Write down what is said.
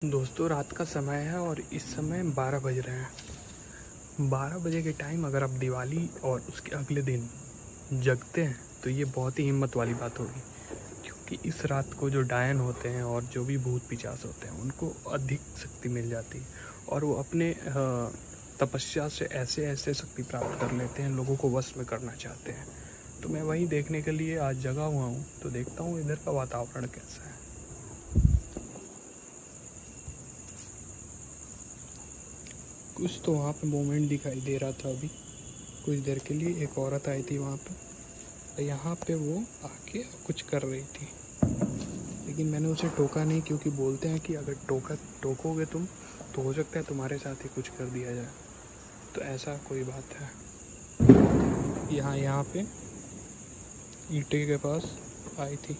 दोस्तों रात का समय है और इस समय 12 बज रहे हैं। 12 बजे के टाइम अगर आप दिवाली और उसके अगले दिन जगते हैं तो ये बहुत ही हिम्मत वाली बात होगी, क्योंकि इस रात को जो डायन होते हैं और जो भी भूत पिशाच होते हैं उनको अधिक शक्ति मिल जाती है और वो अपने तपस्या से ऐसे ऐसे शक्ति प्राप्त कर लेते हैं, लोगों को वश में करना चाहते हैं। तो मैं वही देखने के लिए आज जगा हुआ हूँ, तो देखता हूँ इधर का वातावरण कैसा है। कुछ तो वहाँ पे मोमेंट दिखाई दे रहा था। अभी कुछ देर के लिए एक औरत आई थी वहाँ पे, यहाँ पे वो आके कुछ कर रही थी, लेकिन मैंने उसे टोका नहीं, क्योंकि बोलते हैं कि अगर टोकोगे तुम तो हो सकता है तुम्हारे साथ ही कुछ कर दिया जाए। तो ऐसा कोई बात है। यहाँ पे ईंटे के पास आई थी।